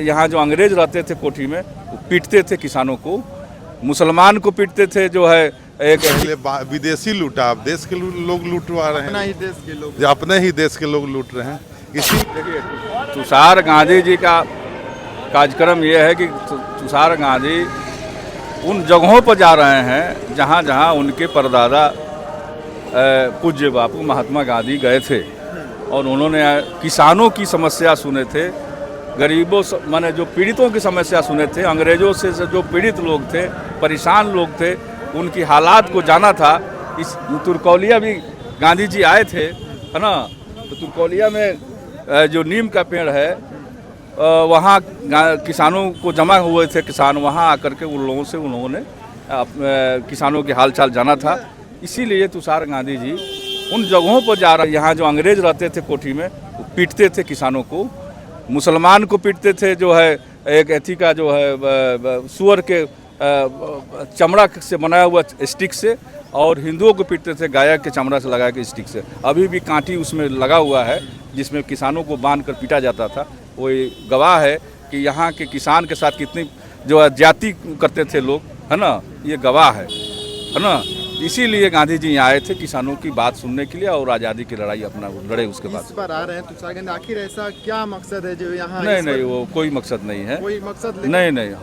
यहाँ जो अंग्रेज रहते थे कोठी में, पीटते थे किसानों को, मुसलमान को पीटते थे। जो है एक विदेशी लूटा, अब देश के लोग लूटवा रहे हैं, अपने ही देश के लोग लूट रहे हैं। इसी तुषार गांधी जी का कार्यक्रम ये है कि तुषार गांधी उन जगहों पर जा रहे हैं जहाँ जहाँ उनके परदादा पूज्य बापू महात्मा गांधी गए थे और उन्होंने किसानों की समस्या सुने थे, गरीबों माने जो पीड़ितों की समस्या सुने थे, अंग्रेजों से जो पीड़ित लोग थे, परेशान लोग थे, उनकी हालात को जाना था। इस तुरकौलिया भी गांधी जी आए थे, है ना। तो तुरकौलिया में जो नीम का पेड़ है, वहाँ किसानों को जमा हुए थे किसान, वहाँ आकर के उन लोगों से उन्होंने किसानों के हाल चाल जाना था। इसीलिए तुषार गांधी जी उन जगहों पर जा रहे हैं। यहाँ जो अंग्रेज रहते थे कोठी में, पीटते थे किसानों को, मुसलमान को पीटते थे। जो है एक एथी का जो है सुअर के चमड़ा से बनाया हुआ स्टिक से, और हिंदुओं को पीटते थे गाय के चमड़ा से लगा के स्टिक से। अभी भी कांटी उसमें लगा हुआ है जिसमें किसानों को बांध कर पीटा जाता था। वो गवाह है कि यहाँ के किसान के साथ कितनी जो है ज्यादती करते थे लोग, है ना। ये गवाह है ना। इसीलिए गांधी जी यहाँ आए थे किसानों की बात सुनने के लिए और आज़ादी की लड़ाई अपना लड़े। उसके बाद इस बार आ रहे हैं तुषार गांधी, आखिर ऐसा क्या मकसद है जो यहाँ? नहीं, वो कोई मकसद नहीं है, कोई मकसद नहीं।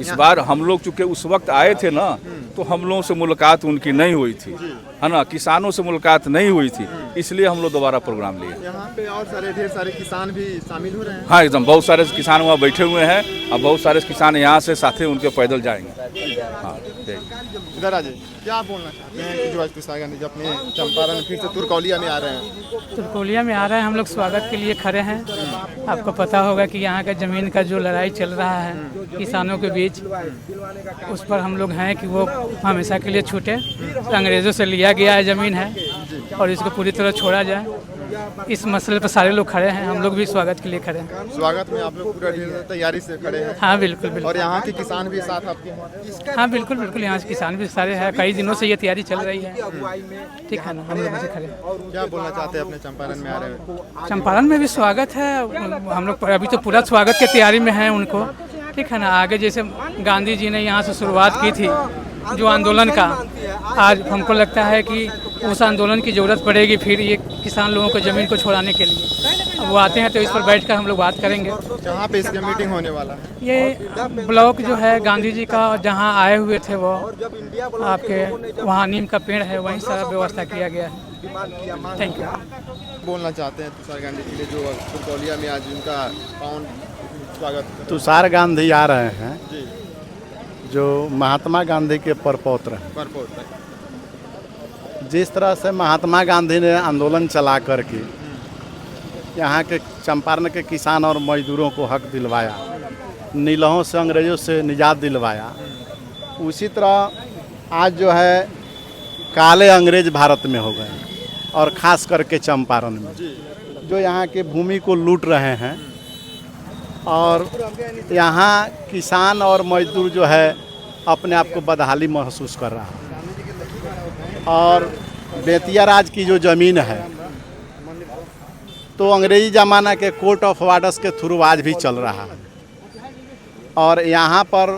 इस बार हम लोग चूँकि उस वक्त आए थे ना, तो हम लोगों से मुलाकात उनकी नहीं हुई थी, है ना। किसानों से मुलाकात नहीं हुई थी, इसलिए हम लोग दोबारा प्रोग्राम लिए। यहाँ पे और ढेर सारे किसान भी शामिल हो रहे हैं। हाँ, एकदम बहुत सारे किसान वहाँ बैठे हुए हैं और बहुत सारे किसान यहाँ से साथे उनके पैदल जाएंगे। हाँ, इधर आ जाइए। क्या बोलना चाहते हैं कि जो आज तुषार गांधी जो अपने चंपारण फिर से तुरकौलिया में आ रहे हैं? तुरकौलिया में आ रहे हैं, हम लोग स्वागत के लिए खड़े हैं। आपको पता होगा कि यहाँ का ज़मीन का जो लड़ाई चल रहा है किसानों के बीच, उस पर हम लोग हैं कि वो हमेशा के लिए छूटे। अंग्रेज़ों से लिया गया है ज़मीन है और इसको पूरी तरह छोड़ा जाए। इस मसले पर सारे लोग खड़े हैं, हम लोग भी स्वागत के लिए खड़े हैं। स्वागत में आप लोग पूरा तैयारी से खड़े हैं? हाँ, बिल्कुल। और यहाँ के किसान भी साथ आपके हैं? हाँ, बिल्कुल। यहाँ के किसान भी सारे हैं, कई दिनों से ये तैयारी चल रही है, ठीक है ना। हम लोग से खड़े हैं। क्या बोलना चाहते हैं अपने चंपारण में आ रहे हैं? चंपारण में भी स्वागत है, हम लोग अभी तो पूरा स्वागत की तैयारी में हैं उनको, ठीक है ना। आगे जैसे गांधी जी ने यहाँ से शुरुआत की थी जो आंदोलन का, आज हमको लगता है कि उस आंदोलन की ज़रूरत पड़ेगी फिर ये किसान लोगों को ज़मीन को छोड़ाने के लिए। अब वो आते हैं तो इस पर बैठकर हम लोग बात करेंगे। जहाँ पे इसका मीटिंग होने वाला है, ये ब्लॉक जो है गांधी जी का, जहाँ आए हुए थे वो आपके वहाँ नीम का पेड़ है, वहीं सारा व्यवस्था किया गया है। Thank you. बोलना चाहते हैं तुषार गांधी के लिए जो तुरकौलिया में आज उनका स्वागत? तुषार गांधी आ रहे हैं जो महात्मा गांधी के परपौत्र हैं। जिस तरह से महात्मा गांधी ने आंदोलन चला करके यहाँ के चंपारण के किसान और मजदूरों को हक दिलवाया, नीलहों से अंग्रेज़ों से निजात दिलवाया, उसी तरह आज जो है काले अंग्रेज भारत में हो गए, और ख़ास करके चंपारण में जो यहाँ के भूमि को लूट रहे हैं। और यहाँ किसान और मजदूर जो है अपने आप को बदहाली महसूस कर रहा है। और बेतिया राज की जो ज़मीन है तो अंग्रेजी ज़माना के कोर्ट ऑफ वार्डर्स के थ्रू आज भी चल रहा है, और यहाँ पर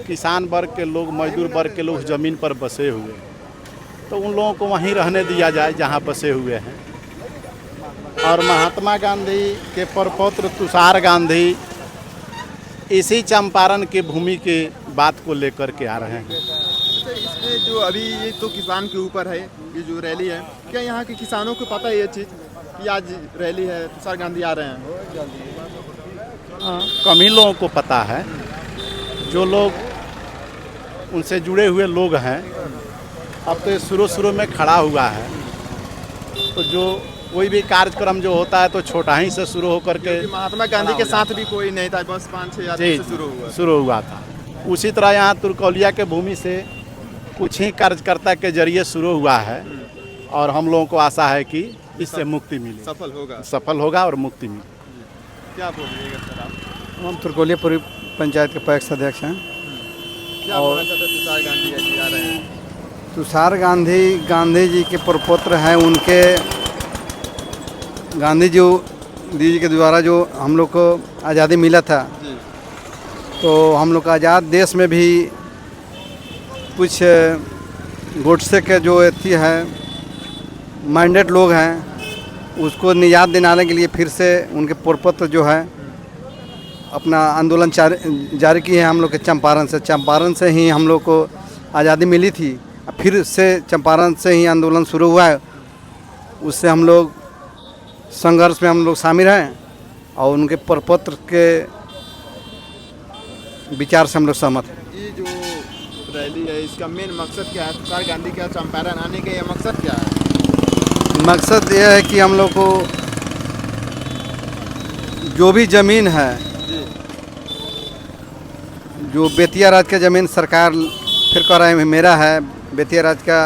किसान वर्ग के लोग, मजदूर वर्ग के लोग उस ज़मीन पर बसे हुए हैं, तो उन लोगों को वहीं रहने दिया जाए जहाँ बसे हुए हैं। और महात्मा गांधी के परपौत्र तुषार गांधी इसी चंपारण की भूमि के बात को लेकर के आ रहे हैं। इसमें जो अभी ये तो किसान के ऊपर है, ये जो रैली है, क्या यहाँ के किसानों को पता है ये चीज़ कि आज रैली है, तुषार गांधी आ रहे हैं? कम ही लोगों को पता है। जो लोग उनसे जुड़े हुए लोग हैं, अब तो शुरू में खड़ा हुआ है, तो जो कोई भी कार्यक्रम जो होता है तो छोटा ही से शुरू होकर के, महात्मा गांधी के साथ भी कोई नहीं था, बस 5-6 आदमी से शुरू हुआ था। उसी तरह यहाँ तुरकौलिया के भूमि से कुछ ही कार्यकर्ता के जरिए शुरू हुआ है, और हम लोगों को आशा है कि इससे मुक्ति मिले, सफल होगा और मुक्ति मिले। क्या बोलिएगा सर आप? हम तुरकौलिया पूर्व पंचायत के पैक्स अध्यक्ष हैं। क्या बोलना चाहते हैं? तुषार गांधी जी आ रहे हैं। तुषार गांधी गांधी जी के परपौत्र हैं। उनके गांधी जी के द्वारा जो हम लोग को आज़ादी मिला था, तो हम लोग का आज़ाद देश में भी कुछ गोडसे के जो अथी है माइंडेड लोग हैं उसको निजात दिलाने के लिए फिर से उनके प्रपत्र जो है अपना आंदोलन जारी किए हैं हम लोग के चंपारण से ही हम लोग को आज़ादी मिली थी। फिर से चंपारण से ही आंदोलन शुरू हुआ है, उससे हम लोग संघर्ष में हम लोग शामिल हैं और उनके प्रपत्र के विचार से हम लोग सहमत हैं। ये जो रैली है इसका मेन मकसद क्या है? तुषार गांधी का चंपारण आने का ये मकसद क्या है? मकसद ये है कि हम लोग को जो भी ज़मीन है, जो बेतिया राज का ज़मीन सरकार फिर कह रहे हैं मेरा है, बेतिया राज का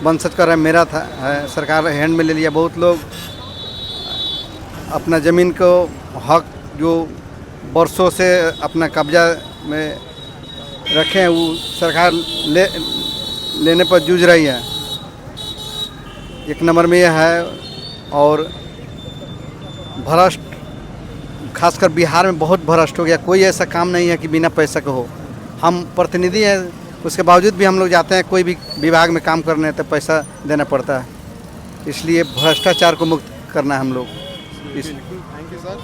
वंशज कर रहे हैं मेरा था है, सरकार हैंड में ले लिया। बहुत लोग अपना ज़मीन को हक जो वर्षों से अपना कब्जा में रखे हैं वो सरकार लेने पर जूझ रही है। एक नंबर में यह है। और भ्रष्ट खासकर बिहार में बहुत भ्रष्ट हो गया। कोई ऐसा काम नहीं है कि बिना पैसा के हो। हम प्रतिनिधि हैं, उसके बावजूद भी हम लोग जाते हैं कोई भी विभाग में काम करने तो पैसा देना पड़ता है। इसलिए भ्रष्टाचार को मुक्त करना है हम लोग। Thank you sir.